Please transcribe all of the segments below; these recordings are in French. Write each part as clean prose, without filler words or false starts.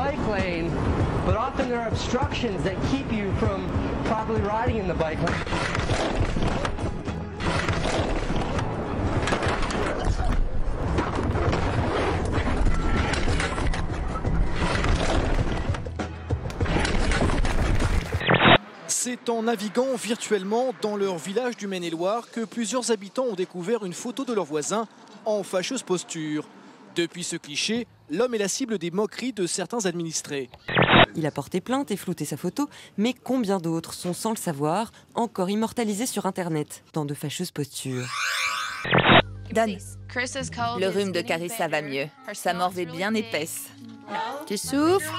bike lane, but often there are obstructions that keep you from properly riding in the bike lane. C'est en naviguant virtuellement dans leur village du Maine-et-Loire que plusieurs habitants ont découvert une photo de leur voisin en fâcheuse posture. Depuis ce cliché, l'homme est la cible des moqueries de certains administrés. Il a porté plainte et flouté sa photo, mais combien d'autres sont, sans le savoir, encore immortalisés sur Internet, dans de fâcheuses postures. Donne. Le rhume de Carissa va mieux. Sa morve est bien épaisse. Tu souffres?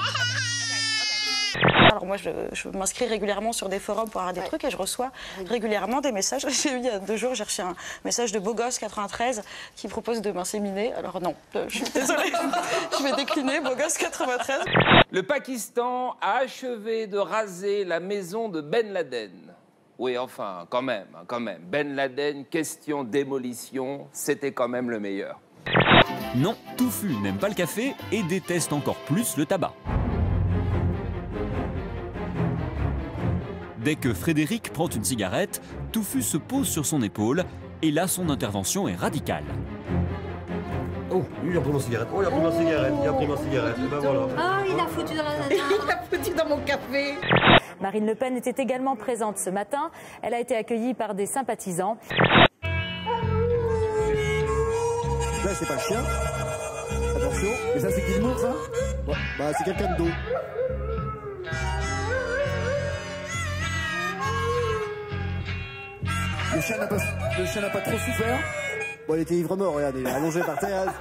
Alors moi, je m'inscris régulièrement sur des forums pour avoir des trucs et je reçois régulièrement des messages. J'ai eu il y a 2 jours, j'ai reçu un message de Beaugosse93 qui propose de m'inséminer. Alors non, je suis désolée, je vais décliner Beaugosse93. Le Pakistan a achevé de raser la maison de Ben Laden. Oui, enfin, quand même. Ben Laden, question démolition, c'était quand même le meilleur. Non, Touffu n'aime pas le café et déteste encore plus le tabac. Dès que Frédéric prend une cigarette, Touffu se pose sur son épaule et là, son intervention est radicale. Oh, lui, il a pris ma cigarette. Oh, il a pris ma cigarette. Il a pris ma cigarette. Et ben voilà. Ah, il a foutu dans la... Il a foutu dans mon café. Marine Le Pen était également présente ce matin. Elle a été accueillie par des sympathisants. Là, c'est pas le chien. Attention. Et ça, c'est qui le montre, ça? Ouais. Bah, c'est quelqu'un de dos. Le chien n'a pas trop souffert. Bon, il était ivre-mort, regarde, il est allongé par terre.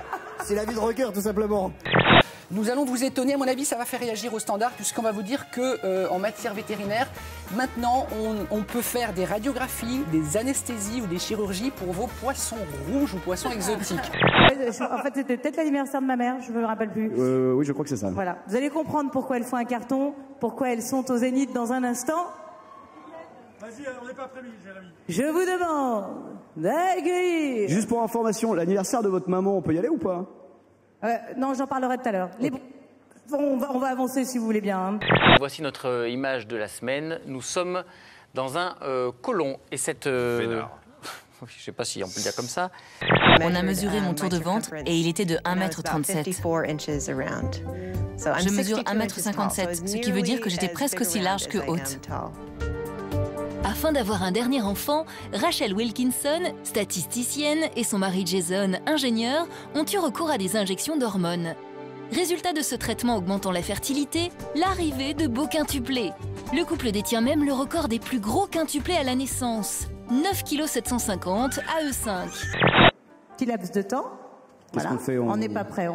C'est la vie de rocker, tout simplement. Nous allons vous étonner, à mon avis, ça va faire réagir au standard, puisqu'on va vous dire que en matière vétérinaire, maintenant, on peut faire des radiographies, des anesthésies ou des chirurgies pour vos poissons rouges ou poissons exotiques. En fait, c'était peut-être l'anniversaire de ma mère, je me rappelle plus. Oui, je crois que c'est ça. Voilà. Vous allez comprendre pourquoi elles font un carton, pourquoi elles sont au Zénith dans un instant. Vas-y, on n'est pas prémis, Jérémy. Je vous demande d'accueillir. Juste pour information, l'anniversaire de votre maman, on peut y aller ou pas? Non, j'en parlerai tout à l'heure. On va avancer si vous voulez bien. Hein. Voici notre image de la semaine. Nous sommes dans un côlon. Et cette... je ne sais pas si on peut le dire comme ça. On a mesuré mon tour de ventre et il était de 1,37 m. Je mesure 1,57 m, ce qui veut dire que j'étais presque aussi large que haute. Afin d'avoir un dernier enfant, Rachel Wilkinson, statisticienne, et son mari Jason, ingénieur, ont eu recours à des injections d'hormones. Résultat de ce traitement augmentant la fertilité, l'arrivée de beaux quintuplés. Le couple détient même le record des plus gros quintuplés à la naissance. 9,750 kg à eux 5. Petit laps de temps. Qu'est-ce qu'on fait? On n'est pas prêt.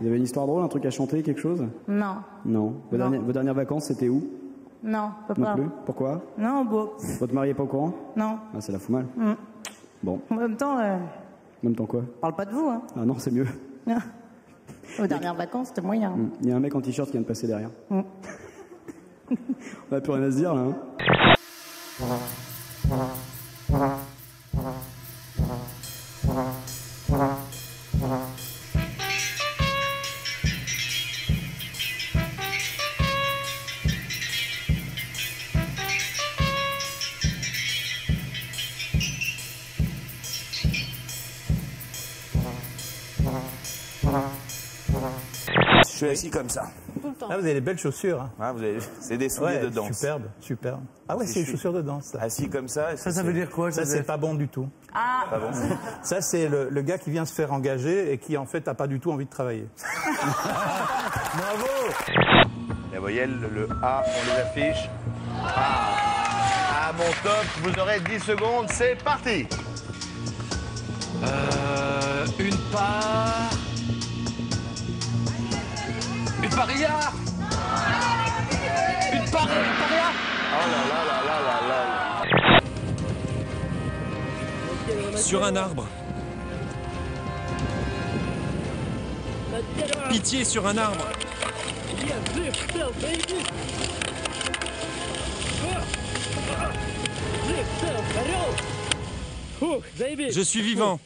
Vous avez une histoire drôle, un truc à chanter, quelque chose? Non. Non. Vos dernières vacances, c'était où? Non, pas. Non plus. Pourquoi? Non, bon. Votre mari est pas au courant? Non. Ah, ça la fout mal. Bon. En même temps... En même temps quoi? Parle pas de vous, hein. Ah non, c'est mieux. Aux dernières vacances, c'était moyen. Il y a un mec en t-shirt qui vient de passer derrière. On n'a plus rien à se dire, là. Hein. Je suis assis comme ça. Ah, vous avez des belles chaussures. Hein. Ah, c'est des souliers de danse. Superbe. Ah ouais, c'est des chaussures de danse. Ça. Assis comme ça. Ça veut dire quoi? Ça, c'est pas bon du tout. Ah. Pas bon. Ça, c'est le gars qui vient se faire engager et qui, en fait, n'a pas du tout envie de travailler. Bravo. Les voyelles, le A, on les affiche. Ah, mon top, vous aurez 10 secondes, c'est parti. Une part... Une paria. Une paria. Oh là là là là là là. Sur un arbre. Pitié sur un arbre. Je suis vivant.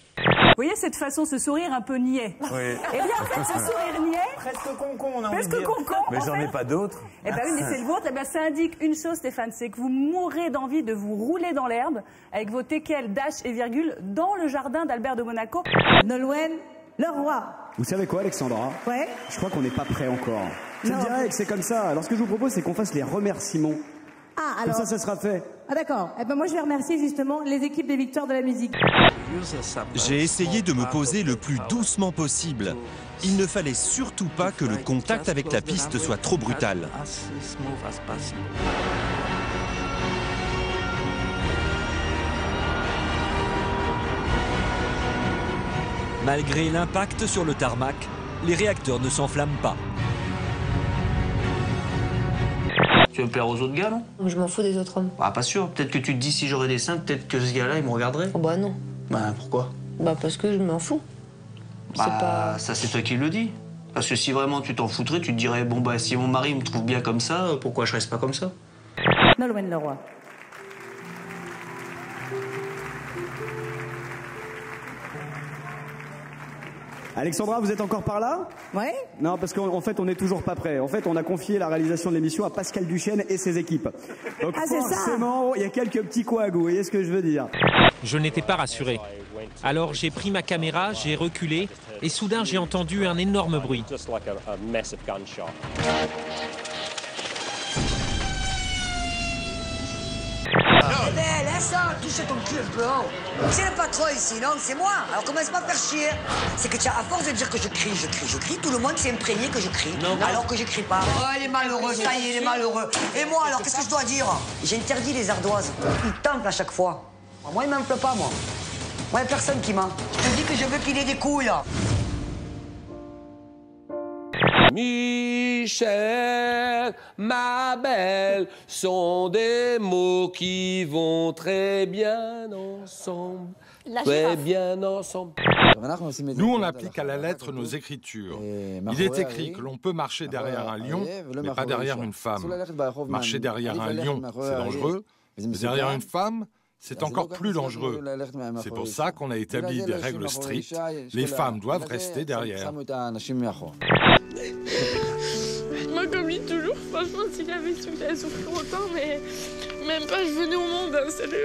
Vous voyez cette façon, ce sourire un peu niais. Oui. Eh bien, en fait, ce sourire niais, presque concon, on a envie de Presque dire. concon. Mais j'en ai pas d'autres. Eh ben oui, mais c'est le vôtre. Eh ben, ça indique une chose, Stéphane, c'est que vous mourrez d'envie de vous rouler dans l'herbe avec vos teckels, dash et virgule dans le jardin d'Albert de Monaco. Nolwenn Leroy. Vous savez quoi, Alexandra? Ouais. Je crois qu'on n'est pas prêt encore. C'est Non. direct, c'est comme ça. Alors ce que je vous propose, c'est qu'on fasse les remerciements. Ah, Comme alors. ça sera fait. Ah, d'accord. Eh ben, moi, je vais remercier justement les équipes des Victoires de la musique. J'ai essayé de me poser le plus doucement possible. Il ne fallait surtout pas que le contact avec la piste soit trop brutal. Malgré l'impact sur le tarmac, les réacteurs ne s'enflamment pas. Tu veux plaire aux autres gars, non? Je m'en fous des autres hommes. Bah, pas sûr. Peut-être que tu te dis, si j'aurais des seins, peut-être que ce gars-là, il me regarderait. Oh bah non. Bah, pourquoi? Bah parce que je m'en fous. Bah, ça, c'est toi qui le dis. Parce que si vraiment tu t'en foutrais, tu te dirais, bon, bah, si mon mari me trouve bien comme ça, pourquoi je reste pas comme ça? Nolwenn Leroy. Alexandra, vous êtes encore par là? Ouais. Non, parce qu'en fait, on n'est toujours pas prêt. En fait, on a confié la réalisation de l'émission à Pascal Duchesne et ses équipes. Donc Ah, c'est ça. forcément, il y a quelques petits couacs, vous voyez ce que je veux dire? Je n'étais pas rassuré. Alors j'ai pris ma caméra, j'ai reculé et soudain j'ai entendu un énorme bruit. Eh ben, laisse ça, touche ton cul un peu. C'est le patron ici, non? C'est moi. Alors commence pas à faire chier. C'est que tu as, à force de dire que je crie, tout le monde s'est imprégné que je crie. Alors que je crie pas. Oh, il est malheureux, ça y est, il est malheureux. Et moi, alors, qu'est-ce que je dois dire? J'interdis les ardoises. Ils tentent à chaque fois. Moi, il m'enfle pas, moi. Moi, il n'y a personne qui ment. Je te dis que je veux qu'il ait des couilles. Michel, ma belle, sont des mots qui vont très bien ensemble. Très bien ensemble. Nous, on applique à la lettre nos écritures. Il est écrit que l'on peut marcher derrière un lion, mais pas derrière une femme. Marcher derrière un lion, c'est dangereux, mais derrière une femme, c'est encore plus dangereux. C'est pour ça qu'on a établi des règles strictes. Les femmes doivent rester derrière. Moi, comme lui, toujours, franchement, s'il avait su qu'il allait souffrir autant, mais même pas, je venais au monde, hein, salut.